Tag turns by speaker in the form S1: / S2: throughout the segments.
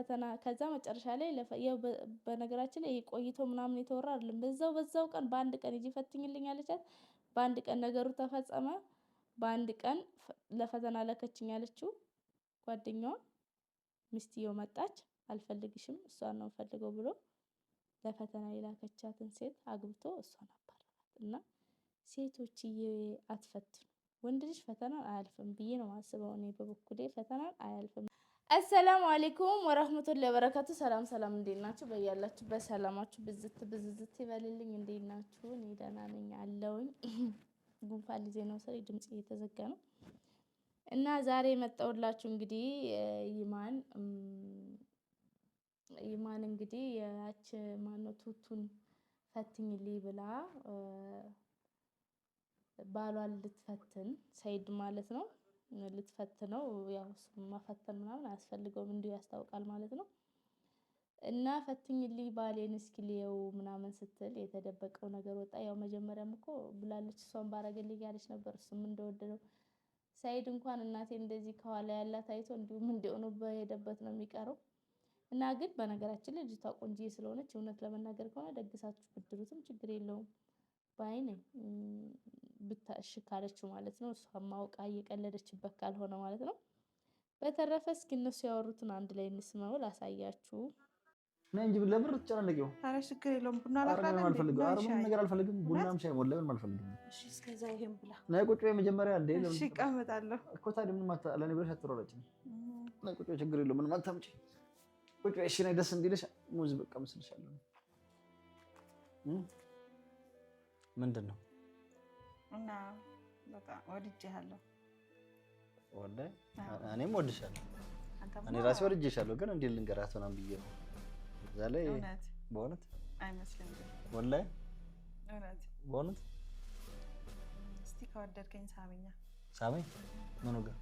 S1: ለፈተና ከዛ መጨረሻ ላይ በነገራችን ላይ ቆይቶ ምናምን የተወራ አይደለም። በዛው ቀን በአንድ ቀን ሂጂ ፈትኝልኝ አለቻት። በአንድ ቀን ነገሩ ተፈጸመ። በአንድ ቀን ለፈተና ለከችኝ ያለችው ጓደኛዋ ሚስትየው መጣች። አልፈልግሽም እሷን ነው ፈልገው ብሎ ለፈተና የላከቻትን ሴት አግብቶ እሷን አባረራት። እና ሴቶችዬ አትፈትኑ፣ ወንድ ልጅ ፈተናን አያልፍም ብዬ ነው የማስበው እኔ በበኩሌ ፈተናን አያልፍም። አሰላሙ አለይኩም ወራህመቱላሂ ወበረካቱ። ሰላም እንዴት ናችሁ? በያላችሁበት ሰላማችሁ ብዝት ይበልልኝ። እንዴት ናችሁ? እኔ ደህና ነኝ አለውኝ። ጉንፋን ሊዜ ነው ሰሪ ድምጽ እየተዘጋ ነው። እና ዛሬ መጣሁላችሁ እንግዲህ ይማን እንግዲህ ያች ማነው ቱቱን ፈትኝልኝ ብላ ባሏን ልትፈትን ሰይድ ማለት ነው ልትፈትነው። ያው ማፈተን ምናምን አያስፈልገውም እንዲሁ ያስታውቃል ማለት ነው። እና ፈትኝልኝ ባሌን እስኪ ልየው ምናምን ስትል የተደበቀው ነገር ወጣ። ያው መጀመሪያም እኮ ብላለች እሷን ባረገልኝ ያለች ነበር። እሱም እንደወደደው ሰይድ እንኳን እናቴ እንደዚህ ከኋላ ያላት አይቶ እንዲሁም እንደሆነ በሄደበት ነው የሚቀረው። እና ግን በነገራችን ላይ ልጅቷ ቆንጆዬ ስለሆነች እውነት ለመናገር ከሆነ ደግሳችሁ ብድሩትም ችግር የለውም ባይ ነኝ። ብታሽ ካለችው ማለት ነው። እሷም ማውቃ እየቀለደችበት ካልሆነ ማለት ነው። በተረፈ እስኪ እነሱ ያወሩትን አንድ ላይ እንስማው ላሳያችሁ።
S2: ነኝ እንጂ ለብር ተጨናነቂው።
S3: ኧረ ችግር የለውም ቡና ላፍላለሁ።
S2: ምንም ነገር አልፈልግም። ቡናም ሻይ ወላሂ አልፈልግም።
S3: እሺ እስከዛ ይሄን ብላ
S2: ነይ ቁጭ በይ መጀመሪያ እንዴ።
S3: እሺ እቀመጣለሁ
S2: እኮ ታዲያ ምንም ለኔ ብለሽ አትሮረጭም። ነይ ቁጭ በይ ችግር የለውም ምንም አታምጪ። ቁጭ በይ እሺ። ነይ ደስ እንዲልሽ ሙዝ በቃ መስልሻለሁ። ምንድን ነው
S3: እና በጣም ወድጄሃለሁ።
S2: ወላሂ እኔም ወድሻለሁ። እኔ ራሴ ወድጄሻለሁ። ግን እንዴ ልንገራት ምናምን ብዬ ነው እዛ ላይ በእውነት
S3: አይመስልም።
S2: ወላሂ
S3: እውነት
S2: በእውነት
S3: እስቲ ከወደድከኝ ሳሚኛ
S2: ሳሚ ምኑ ጋር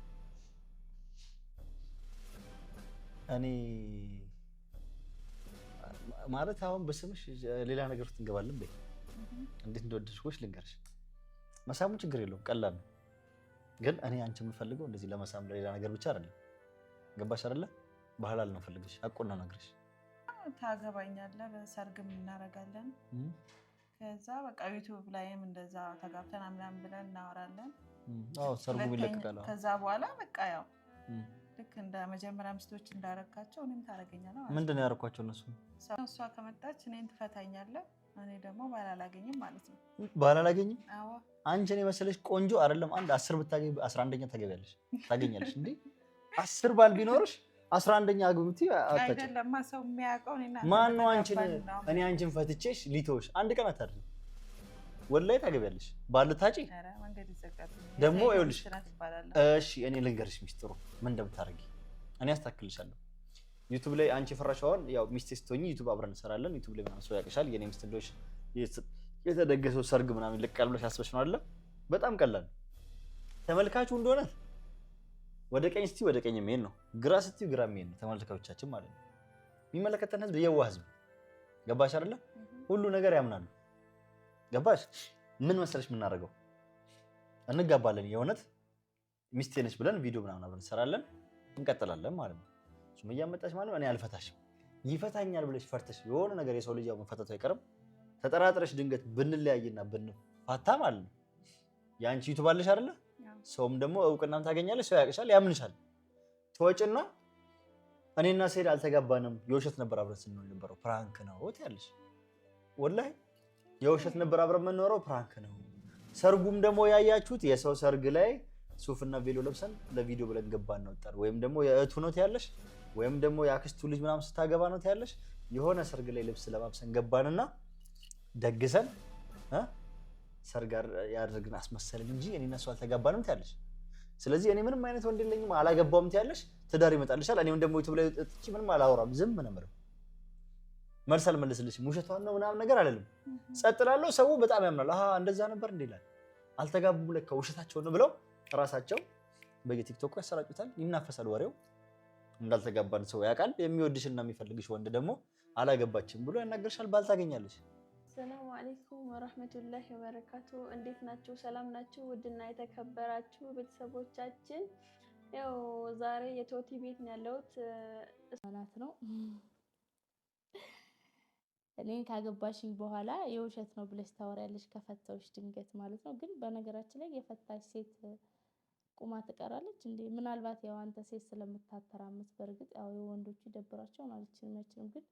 S2: እኔ ማለት አሁን በስምሽ ሌላ ነገር ውስጥ እንገባለን በይ። እንዴት እንደወደድኩሽ ልንገርሽ። መሳሙ ችግር የለውም ቀላል ነው። ግን እኔ አንቺ የምፈልገው እንደዚህ ለመሳም ለሌላ ነገር ብቻ አይደለም። ገባሽ አይደለ? ባህላል ነው ፈልግሽ አቆና ነው ነግርሽ።
S3: ታገባኛለህ በሰርግም እናረጋለን። ከዛ በቃ ዩቲዩብ ላይም እንደዛ ተጋብተን ምናምን ብለን እናወራለን።
S2: አዎ ሰርጉ ይለቀቃል።
S3: ከዛ በኋላ በቃ ያው ልክ እንደ መጀመሪያ ሚስቶች እንዳረካቸው እኔም ታረገኛለህ ማለት ነው።
S2: ምንድነው ያረኳቸው እነሱ?
S3: እሷ ከመጣች እኔን ትፈታኛለህ፣ እኔ ደግሞ ባል አላገኝም ማለት ነው።
S2: ባል አላገኝም?
S3: አዎ
S2: አንቺ እኔ መሰለሽ ቆንጆ አይደለም አንድ 10 ብታገኝ 11ኛ ታገቢያለሽ ታገኛለሽ እንዴ? 10 ባል ቢኖርሽ 11ኛ አግብቲ አታጭ
S3: አይደለም ሰው የሚያውቀው እኔና
S2: ማን ነው? እኔ አንቺን ፈትቼሽ ሊተውሽ አንድ ቀን አታድርም። ወላሂ ታገቢያለሽ ባል ታጪ ደግሞ ይኸውልሽ። እሺ እኔ ልንገርሽ ሚስጥሩ ምን እንደምታረጊ እኔ አስተካክልሻለሁ። ዩቲዩብ ላይ አንቺ ፍራሻውን ያው ሚስቴ ስትሆኚ ዩቲዩብ አብረን እንሰራለን። ዩቲዩብ ላይ ምናምን ሰው ያውቅሻል። የኔ ሚስት እንደሆንሽ የተደገሰው ሰርግ ምናምን ልቀል ብለሽ አስበሽ ነው አይደል? በጣም ቀላል ተመልካቹ እንደሆነ ወደ ቀኝ ስትይ ወደ ቀኝ የሚሄድ ነው፣ ግራ ስትይ ግራ የሚሄድ ነው። ተመልካቾቻችን ማለት ነው። የሚመለከተን ህዝብ የዋህ ህዝብ ገባሽ አይደለ? ሁሉ ነገር ያምናሉ። ገባሽ? ምን መሰለሽ የምናደርገው እንጋባለን። የእውነት ሚስቴ ነች ብለን ቪዲዮ ምናምን አብረን እንሰራለን፣ እንቀጥላለን ማለት ነው። ሱመያ እያመጣች ማለት ነው እኔ አልፈታሽም ይፈታኛል ብለሽ ፈርተሽ የሆነ ነገር የሰው ልጅ ያው መፈታቱ አይቀርም ተጠራጥረሽ ድንገት ብንለያይና ብንፋታ ማለት ነው ያንቺ ዩቲዩብ አለሽ አይደለ? ሰውም ደግሞ እውቅናም ታገኛለሽ፣ ሰው ያቅሻል፣ ያምንሻል። ተወጭና እኔና ሰይድ አልተጋባንም የውሸት ነበር አብረን ስንኖር የነበረው ፕራንክ ነው ትያለሽ። ወላሂ የውሸት ነበር አብረን የምንኖረው ፕራንክ ነው። ሰርጉም ደግሞ ያያችሁት የሰው ሰርግ ላይ ሱፍና ቬሎ ለብሰን ለቪዲዮ ብለን ገባን ነው ጠር ወይም ደግሞ የእህቱ ነው ትያለሽ፣ ወይም ደግሞ የአክስቱ ልጅ ምናምን ስታገባ ነው ትያለሽ። የሆነ ሰርግ ላይ ልብስ ለማብሰን ገባንና ደግሰን ሰርግ ያደርግን አስመሰልን እንጂ እኔና እሱ አልተጋባንም ትያለሽ። ስለዚህ እኔ ምንም አይነት ወንድ የለኝም አላገባውም ትያለሽ። ትዳር ይመጣልሻል። እኔም ደግሞ ዩቲዩብ ላይ እጥቺ ምንም አላወራም ዝም ነው የምለው። መልስ አልመልስልሽም። ውሸቷን ነው ምናምን ነገር አይደለም። ጸጥ እላለሁ። ሰው በጣም ያምናል። አሃ እንደዛ ነበር እንዴ ይላል። አልተጋቡም ለካ ውሸታቸው ነው ብለው ራሳቸው በቲክቶክ ያሰራጩታል። ይናፈሳል ወሬው። እንዳልተጋባን ሰው ያውቃል። የሚወድሽና የሚፈልግሽ ወንድ ደግሞ አላገባችም ብሎ ያናገርሻል። ባል ታገኛለሽ።
S4: ሰላም አለይኩም ወራህመቱላሂ ወበረካቱ። እንዴት ናችሁ? ሰላም ናችሁ? ውድና የተከበራችሁ ቤተሰቦቻችን ያው ዛሬ የቶቲ ቤት ነው ያለሁት
S1: ማለት ነው። እኔን ካገባሽኝ በኋላ የውሸት ነው ብለሽ ታወሪያለሽ ከፈታዎች ድንገት ማለት ነው። ግን በነገራችን ላይ የፈታሽ ሴት ቁማ ትቀራለች እንዴ? ምናልባት ያው አንተ ሴት ስለምታተራምስ በእርግጥ ያው የወንዶቹ ይደብራቸው ማለት ነው። ግን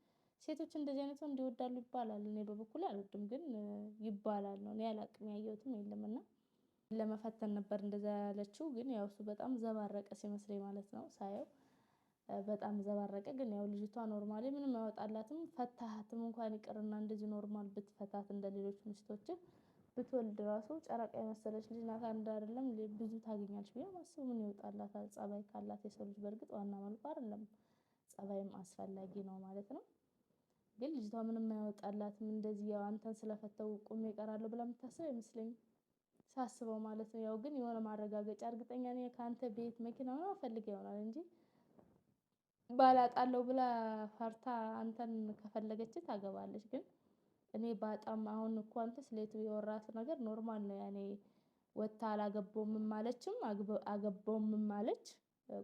S1: ሴቶች እንደዚህ አይነት ወንድ ይወዳሉ ይባላል። እኔ በበኩሌ አልወድም፣ ግን ይባላል ነው። እኔ አላቅም ያየሁትም የለምና ለመፈተን ነበር እንደዛ ያለችው። ግን ያው እሱ በጣም ዘባረቀ ሲመስለኝ ማለት ነው ሳየው በጣም ዘባረቀ። ግን ያው ልጅቷ ኖርማሊ ምንም ያወጣላትም ፈታሃትም እንኳን ይቅርና እንደዚህ ኖርማል ብትፈታት እንደሌሎች ሚስቶች ብትወልድ ራሱ ጨረቃ የመሰለች ልጅ ናት። አንድ አይደለም ብዙ ታገኛለች ብዬ ማስብ ምን ይወጣላታል? ጸባይ ካላት የሰው ልጅ በእርግጥ ዋና መልኩ አይደለም ጸባይም አስፈላጊ ነው ማለት ነው። ግን ልጅቷ ምንም ያወጣላትም እንደዚህ ያው አንተን ስለፈተው ቁሜ እቀራለሁ ብላ የምታስብ አይመስለኝም ሳስበው ማለት ነው። ያው ግን የሆነ ማረጋገጫ እርግጠኛ ነኝ ከአንተ ቤት መኪና ነው ፈልገ ይሆናል እንጂ ባላጣለው ብላ ፈርታ አንተን ከፈለገች ታገባለች። ግን እኔ በጣም አሁን እኮ አንተ ስለቱ የወራት ነገር ኖርማል ነው። ያኔ ወታ አላገባውም ማለችም አገባውም ማለች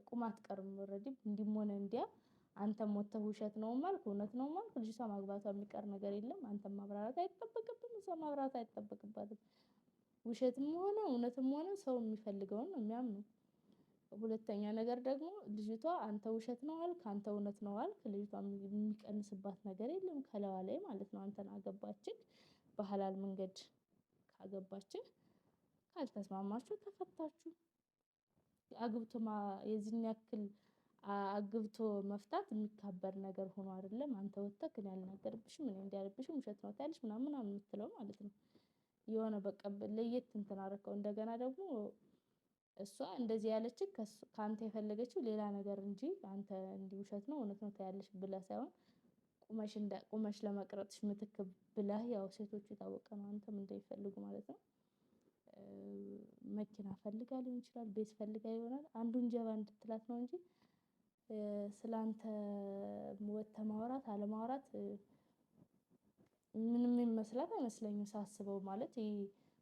S1: ቁማ አትቀርም። ኦሬዲ እንዲም ሆነ እንዲያ አንተም ወተህ ውሸት ነው ማልክ እውነት ነው ማልክ ልጅቷ ማግባቷ የሚቀር ነገር የለም። አንተም ማብራራት አይጠበቅብህም፣ እሷ ማብራራት አይጠበቅባትም። ውሸትም ሆነ እውነትም ሆነ ሰው የሚፈልገውን ነው የሚያምነው። ሁለተኛ ነገር ደግሞ ልጅቷ አንተ ውሸት ነው አልክ አንተ እውነት ነው አልክ ልጅቷ የሚቀንስባት ነገር የለም ከለዋ ላይ ማለት ነው። አንተን አገባችን በሐላል መንገድ ካገባችን ካልተስማማችሁ ተፈታችሁ። አግብቶ የዚህን ያክል አግብቶ መፍታት የሚካበር ነገር ሆኖ አይደለም። አንተ ወጥተህ እኔ አልናገርብሽም እኔ እንዲያልብሽም ውሸት ነው ታያለሽ ምናምን የምትለው ማለት ነው። የሆነ በቃ ለየት እንትን አደረከው። እንደገና ደግሞ እሷ እንደዚህ ያለችህ ካንተ የፈለገችው ሌላ ነገር እንጂ አንተ እንዲህ ውሸት ነው እውነት ነው ታያለሽ ብለህ ሳይሆን ቁመሽ ለመቅረጥሽ ምትክ ብለህ ያው ሴቶቹ የታወቀ ነው አንተም እንደሚፈልጉ ማለት ነው። መኪና ፈልጋ ሊሆን ይችላል፣ ቤት ፈልጋ ይሆናል። አንዱን ጀባ እንድትላት ነው እንጂ ስላንተ ወጥተህ ማውራት አለማውራት ምንም የሚመስላት አይመስለኝም ሳስበው። ማለት ይሄ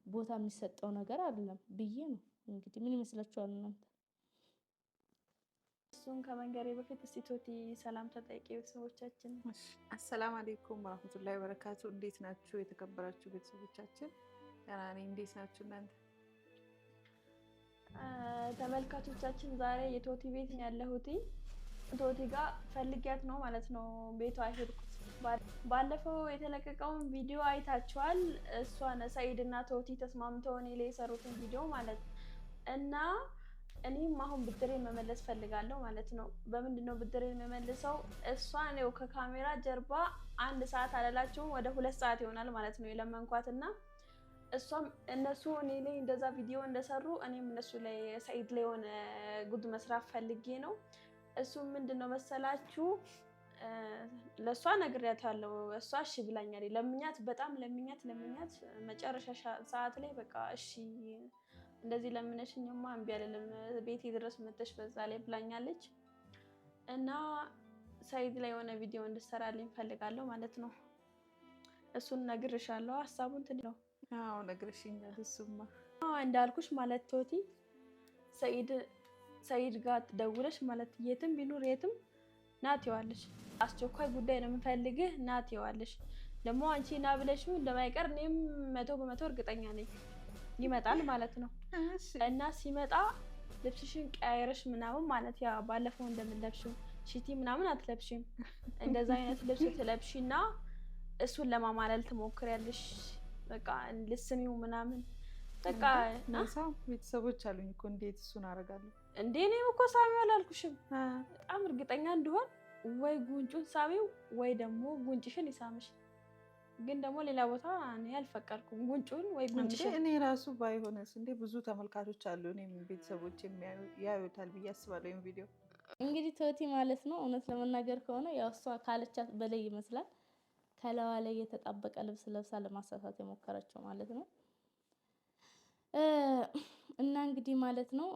S1: ቦታ የሚሰጠው ነገር አይደለም ብዬ ነው። እንግዲህ ምን ይመስላችኋል እናንተ?
S4: እሱን ከመንገሬ በፊት እስቲ ቶቲ ሰላም ተጠይቂ ቤተሰቦቻችን።
S3: አሰላም አለይኩም ወራህመቱላሂ ወበረካቱ። እንዴት ናችሁ የተከበራችሁ ቤተሰቦቻችን? ደህና ነኝ። እንዴት ናችሁ እናንተ?
S4: ተመልካቾቻችን ዛሬ የቶቲ ቤት ነው ያለሁት። ቶቲ ጋር ፈልጊያት ነው ማለት ነው ቤቷ ሄድኩት። ባለፈው የተለቀቀውን ቪዲዮ አይታችኋል። እሷን ሰኢድ እና ቶቲ ተስማምተው እኔ ላይ የሰሩትን ቪዲዮ ማለት እና እኔም አሁን ብድሬን መመለስ ፈልጋለሁ ማለት ነው። በምንድነው ብድሬን መመልሰው? እሷን ነው ከካሜራ ጀርባ 1 ሰዓት አላላችሁም ወደ 2 ሰዓት ይሆናል ማለት ነው የለመንኳትና እሷም እነሱ እኔ ላይ እንደዛ ቪዲዮ እንደሰሩ እኔም እነሱ ላይ ሰኢድ ላይ የሆነ ጉድ መስራት ፈልጌ ነው። እሱ ምንድነው መሰላችሁ ለሷ ነግሬያታለሁ። እሷ እሺ ብላኛለች። ለምኛት በጣም ለምኛት መጨረሻ ሰዓት ላይ በቃ እሺ እንደዚህ ለምነሽኝማ እምቢ አልልም ቤቴ ድረስ መጥተሽ በዛ ላይ ብላኛለች። እና ሰኢድ ላይ የሆነ ቪዲዮ እንድሰራልኝ ፈልጋለሁ ማለት ነው። እሱን ነግርሻለሁ። ሀሳቡን ትል ነው።
S3: አዎ ነግርሽኛል። እሱማ
S4: እንዳልኩሽ ማለት ቶቲ ሰኢድ ጋር ደውለሽ ማለት የትም ቢኖር የትም ናት ይዋለሽ። አስቸኳይ ጉዳይ ነው የምፈልግህ ናት ይዋለሽ። ደግሞ አንቺ ና ብለሽው እንደማይቀር እኔም 100% እርግጠኛ ነኝ። ይመጣል ማለት ነው። እና ሲመጣ ልብስሽን ቀያይረሽ ምናምን ማለት ያ ባለፈው እንደምንለብሽው ሽቲ ምናምን አትለብሽም። እንደዛ አይነት ልብስ ትለብሺና እሱን ለማማለል ትሞክሪያለሽ። በቃ ልስሚው ምናምን በቃ
S3: ቤተሰቦች አሉኝ እኮ እንዴት እሱን አደርጋለሁ
S4: እንዴ? እኔም እኮ ሳሚው አላልኩሽም? በጣም እርግጠኛ እንደሆን ወይ ጉንጩን ሳሚው ወይ ደግሞ ጉንጭሽን ይሳምሽ። ግን ደግሞ ሌላ ቦታ እኔ አልፈቀድኩም። ጉንጩን ወይ ጉንጭሽን
S3: እኔ ራሱ ባይሆንስ እንዴ? ብዙ ተመልካቾች አሉ እኔም ቤተሰቦች ያዩታል ብዬ አስባለሁ ይሄን ቪዲዮ።
S1: እንግዲህ ቶቲ ማለት ነው እውነት ለመናገር ከሆነ ያው እሷ ካለቻት በላይ ይመስላል ከለዋ ላይ የተጣበቀ ልብስ ለብሳ ለማሳሳት የሞከረችው ማለት ነው። እና እንግዲህ ማለት ነው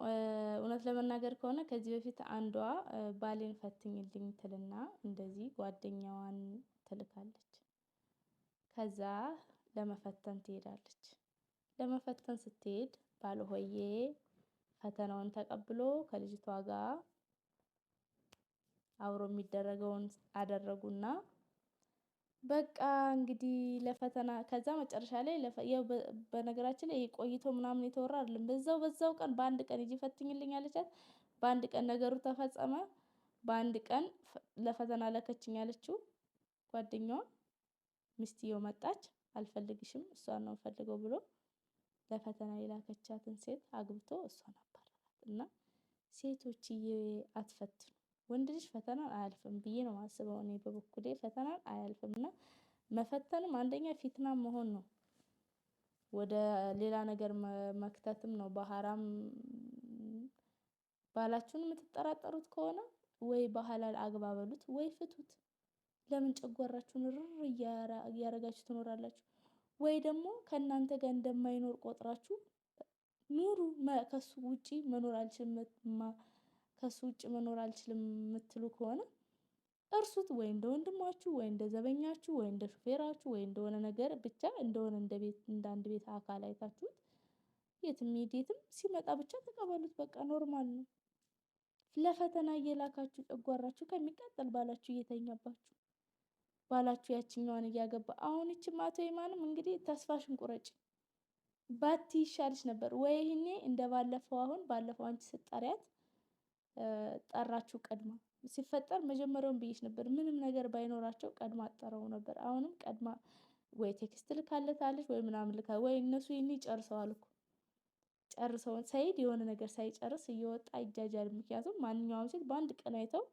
S1: እውነት ለመናገር ከሆነ ከዚህ በፊት አንዷ ባሌን ፈትኝልኝ ትልና እንደዚህ ጓደኛዋን ትልካለች። ከዛ ለመፈተን ትሄዳለች። ለመፈተን ስትሄድ ባልሆዬ ፈተናውን ተቀብሎ ከልጅቷ ጋር አብሮ የሚደረገውን አደረጉና በቃ እንግዲህ ለፈተና ከዛ መጨረሻ ላይ ያው በነገራችን ላይ ቆይቶ ምናምን የተወራ አይደለም። በዛው ቀን በአንድ ቀን ሂጂ ፈትኝልኝ አለቻት። በአንድ ቀን ነገሩ ተፈጸመ። በአንድ ቀን ለፈተና ላከችኝ ያለችው ጓደኛዋ ሚስትየው መጣች። አልፈልግሽም እሷን ነው ፈልገው ብሎ ለፈተና የላከቻትን ሴት አግብቶ እሷን አባረራት። እና ሴቶችዬ አትፈትኑ። ወንድ ልጅ ፈተናን አያልፍም ብዬ ነው የማስበው እኔ በበኩሌ ፈተናን አያልፍም። እና መፈተንም አንደኛ ፊትና መሆን ነው። ወደ ሌላ ነገር መክተትም ነው። በሐራም ባላችሁን የምትጠራጠሩት ከሆነ ወይ በሐላል አግባበሉት ወይ ፍቱት። ለምን ጨጓራችሁን ርር እያረጋችሁ ትኖራላችሁ? ወይ ደግሞ ከእናንተ ጋር እንደማይኖር ቆጥራችሁ ኑሩ። ከሱ ውጪ መኖር አልችልም ከሱ ውጪ መኖር አልችልም የምትሉ ከሆነ እርሱት። ወይ እንደ ወንድማችሁ ወይ እንደ ዘበኛችሁ ወይ እንደ ሹፌራችሁ ወይ እንደሆነ ነገር ብቻ እንደሆነ እንደ አንድ ቤት አካል አይታችሁት የትም የትም ሲመጣ ብቻ ተቀበሉት። በቃ ኖርማል ነው። ለፈተና እየላካችሁ ጨጓራችሁ ከሚቃጠል ባላችሁ እየተኛባችሁ ባላችሁ ያችኛዋን እያገባ አሁን እቺም አቶ ይማንም እንግዲህ ተስፋሽን ቁረጭ ባቲ ይሻልሽ ነበር ወይ ይሄኔ እንደባለፈው አሁን ባለፈው አንቺ ስትጠሪያት ጠራችሁ ቀድማ ሲፈጠር መጀመሪያውን ብዬሽ ነበር ምንም ነገር ባይኖራቸው ቀድማ አጠራው ነበር። አሁንም ቀድማ ወይ ቴክስት ልካለታለች ወይ ምናምን ልካ ወይ እነሱ ይሄኔ ጨርሰዋል እኮ ጨርሰው ሳይድ የሆነ ነገር ሳይጨርስ እየወጣ ይጃጃል። ምክንያቱም ማንኛውም ሴት በአንድ ቀን አይተው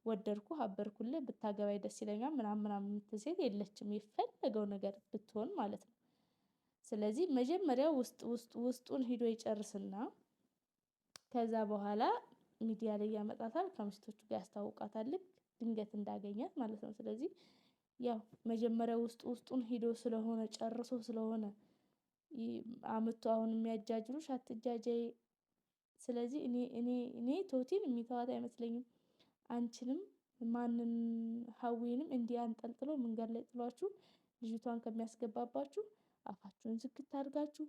S1: ወደድኩ አበርኩልህ ብታገባይ ደስ ይለኛል ምናምን የምትል ሴት የለችም። የፈለገው ነገር ብትሆን ማለት ነው። ስለዚህ መጀመሪያ ውስጡን ሂዶ ይጨርስና ከዛ በኋላ ሚዲያ ላይ ያመጣታል። ከሚስቶቹ ጋር ያስታውቃታል። ድንገት እንዳገኛት ማለት ነው። ስለዚህ ያው መጀመሪያ ውስጡን ሂዶ ስለሆነ ጨርሶ ስለሆነ አመቱ አሁን የሚያጃጅሉሽ አትጃጃይ። ስለዚህ እኔ ቶቲን የሚተዋት አይመስለኝም። አንቺንም ማንን ሀዊንም እንዲህ አንጠልጥሎ መንገድ ላይ ጥሏችሁ ልጅቷን ከሚያስገባባችሁ አፋችሁን ዝግት አድርጋችሁ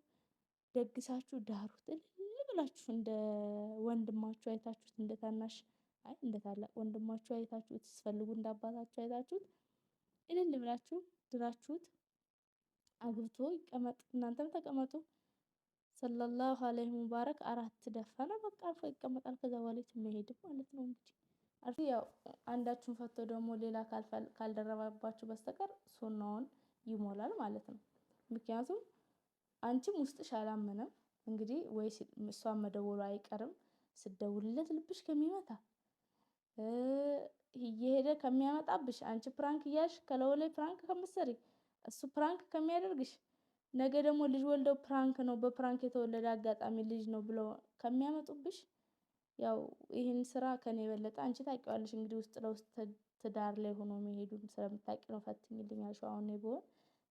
S1: ደግሳችሁ ዳሩት። እልል ብላችሁ እንደ ወንድማችሁ አይታችሁት እንደ ታናሽ እንደ ታላቅ ወንድማችሁ አይታችሁት ስፈልጉ እንደ አባታችሁ አይታችሁት እልል ብላችሁ ድራችሁት አግብቶ ይቀመጥ። እናንተም ተቀመጡ። ሰለላሁ ዐለይሂ ሙባረክ 4 ደፈነ በቃ አርፎ ይቀመጣል። ከዛ በኋላ የትም አይሄድም ማለት ነው። እንግዲህ አርፎ ያው አንዳችሁን ፈቶ ደግሞ ሌላ ካልደረባባችሁ በስተቀር ሱናውን ይሞላል ማለት ነው። ምክንያቱም አንቺም ውስጥሽ አላመነም እንግዲህ ወይ እሷን መደወሉ አይቀርም። ስደውልለት ልብሽ ከሚመታ እየሄደ ከሚያመጣብሽ አንቺ ፕራንክ እያልሽ ከለው ላይ ፕራንክ ከምትሰሪ እሱ ፕራንክ ከሚያደርግሽ ነገ ደግሞ ልጅ ወልደው ፕራንክ ነው በፕራንክ የተወለደ አጋጣሚ ልጅ ነው ብለው ከሚያመጡብሽ ያው ይህን ስራ ከኔ የበለጠ አንቺ ታውቂዋለሽ። እንግዲህ ውስጥ ለውስጥ ትዳር ላይ ሆኖ መሄዱን ስለምታውቂ ነው ፈትኝልኝ ያልሽው። አሁን እኔ ብሆን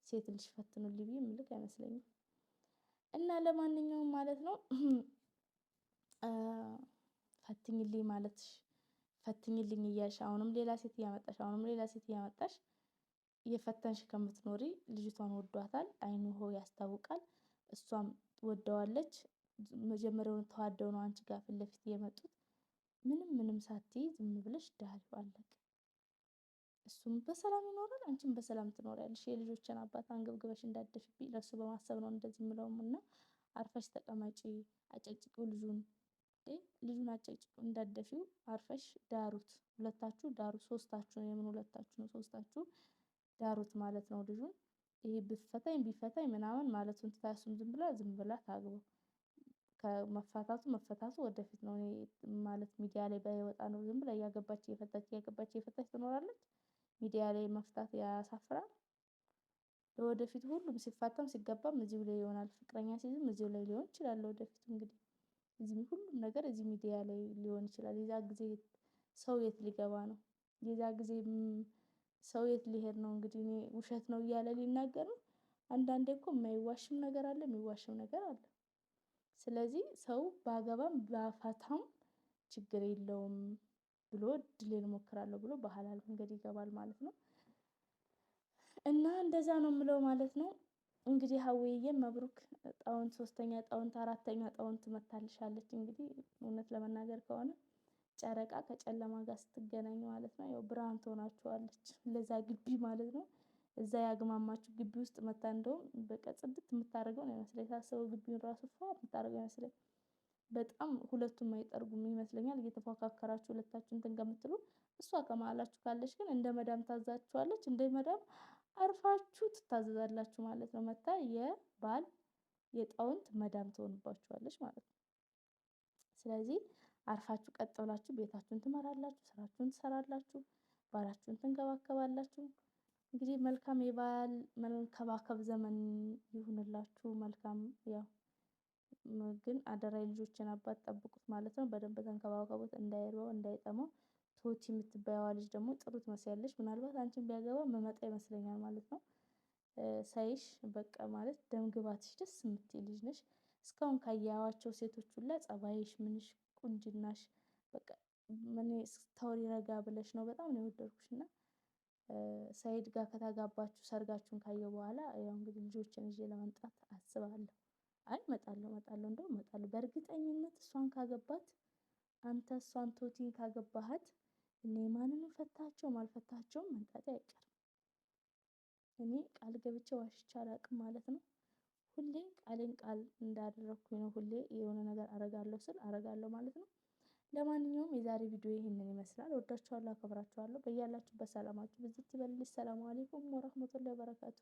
S1: ሴት ልጅ ፈትኑልኝ ብዬ የምልክ አይመስለኝም። እና ለማንኛውም ማለት ነው ፈትኝልኝ ማለትሽ ፈትኝልኝ እያልሽ አሁንም ሌላ ሴት እያመጣሽ እየፈተንሽ ከምትኖሪ ልጅቷን ወዷታል። አይኑ ሆ ያስታውቃል። እሷም ወደዋለች። መጀመሪያውን ተዋደው ነው አንቺ ጋር ፊት ለፊት የመጡት። ምንም ሳትይ ዝም ብለሽ ዳሪው አለቀ። እሱም በሰላም ይኖራል፣ አንቺም በሰላም ትኖሪያለሽ። የልጆችን አባት አንገብግበሽ እንዳትደፊብኝ ለሱ በማሰብ ነው እንደዚህ የምለውም። እና አርፈሽ ተቀመጪ፣ አጨቅጭቂው ልጁን አጨቅጭቂው እንዳትደፊው፣ አርፈሽ ዳሩት። ሁለታችሁ ዳሩት። ሶስታችሁ ነው። የምን ሁለታችሁ ነው? ሶስታችሁ ዳሩት ማለት ነው ልጁን። ይሄ ቢፈታኝ ምናምን ማለቱን ትታ እሱም ዝም ብላ ታግበው። መፈታቱ ወደፊት ነው። እኔ ማለት ሚዲያ ላይ ባይወጣ ነው። ዝም ብላ እያገባች እየፈታች ትኖራለች። ሚዲያ ላይ መፍታት ያሳፍራል። ለወደፊት ሁሉም ሲፋታም ሲገባም እዚሁ ላይ ይሆናል። ፍቅረኛ ሲይዝም እዚሁ ላይ ሊሆን ይችላል። ወደፊት እንግዲህ ሁሉም ነገር እዚህ ሚዲያ ላይ ሊሆን ይችላል። የዛ ጊዜ ሰው የት ሊገባ ነው? የዛ ጊዜ ሰው የት ሊሄድ ነው? እንግዲህ እኔ ውሸት ነው እያለ ሊናገር ነው። አንዳንዴ እኮ የማይዋሽም ነገር አለ፣ የሚዋሽም ነገር አለ። ስለዚህ ሰው ባገባም ባፋታም ችግር የለውም ብሎ እድሌን እሞክራለሁ ብሎ በሐላል መንገድ ይገባል ማለት ነው። እና እንደዛ ነው የምለው ማለት ነው። እንግዲህ ሀዊዬ መብሩክ ጣውንት 3ኛ ጣውንት 4ኛ ጣውንት መታልሻለች። እንግዲህ እውነት ለመናገር ከሆነ ጨረቃ ከጨለማ ጋር ስትገናኝ ማለት ነው ያው ብርሃን ትሆናችኋለች ለዛ ግቢ ማለት ነው። እዛ ያግማማችሁ ግቢ ውስጥ መታ እንደውም በቃ ጽድት የምታደርገው ነው ይመስለኝ ሳስበው ግቢውን ራሱ ፏ የምታደርገው ይመስለኝ። በጣም ሁለቱም አይጠርጉም ይመስለኛል እየተፎካከራችሁ ሁለታችሁ እንትን ከምትሉ እሷ ከመሀላችሁ ካለች ግን እንደ መዳም ታዛችኋለች እንደ መዳም አርፋችሁ ትታዘዛላችሁ ማለት ነው። መታ የባል የጣውንት መዳም ትሆንባችኋለች ማለት ነው። ስለዚህ አርፋችሁ ቀጥ ብላችሁ ቤታችሁን ትመራላችሁ፣ ስራችሁን ትሰራላችሁ፣ ባላችሁን ትንከባከባላችሁ። እንግዲህ መልካም የባል መንከባከብ ዘመን ይሁንላችሁ። መልካም ያው ግን አደራ የልጆችን አባት ጠብቁት ማለት ነው። በደንብ ተንከባከቡት እንዳይርበው እንዳይጠማው። ቶቲ የምትባየዋ ልጅ ደግሞ ጥሩ ትመስያለሽ። ምናልባት አንቺን ቢያገባ መመጣ ይመስለኛል ማለት ነው። ሳይሽ በቃ ማለት ደም ግባትሽ ደስ የምትይ ልጅ ነሽ። እስካሁን ካየኋቸው ሴቶች ሁላ ጸባይሽ፣ ምንሽ፣ ቁንጅናሽ በቃ ምን ስታወሪ ረጋ ብለሽ ነው። በጣም ነው የወደድኩሽ እና ሰይድ ጋር ከተጋባችሁ ሰርጋችሁን ካየሁ በኋላ ያው እንግዲህ ልጆችን ይዤ ለመምጣት አስባለሁ። አይ እመጣለሁ እንደውም እመጣለሁ በእርግጠኝነት እሷን ካገባት አንተ እሷን ቶቲን ካገባሃት እኔ ማንንም ፈታቸውም አልፈታቸውም መምጣቴ አይቀርም። እኔ ቃል ገብቼ ዋሽቼ አላውቅም ማለት ነው። ሁሌ ቃሌን ቃል እንዳደረኩኝ ነው። ሁሌ የሆነ ነገር አረጋለሁ ስል አረጋለሁ ማለት ነው። ለማንኛውም የዛሬ ቪዲዮ ይሄንን ይመስላል። ወዳችኋለሁ፣ አከብራችኋለሁ። በያላችሁበት ሰላማችሁ ብዝት ይበልልኝ። ሰላም አለይኩም ወራህመቱላሂ ወበረካቱ።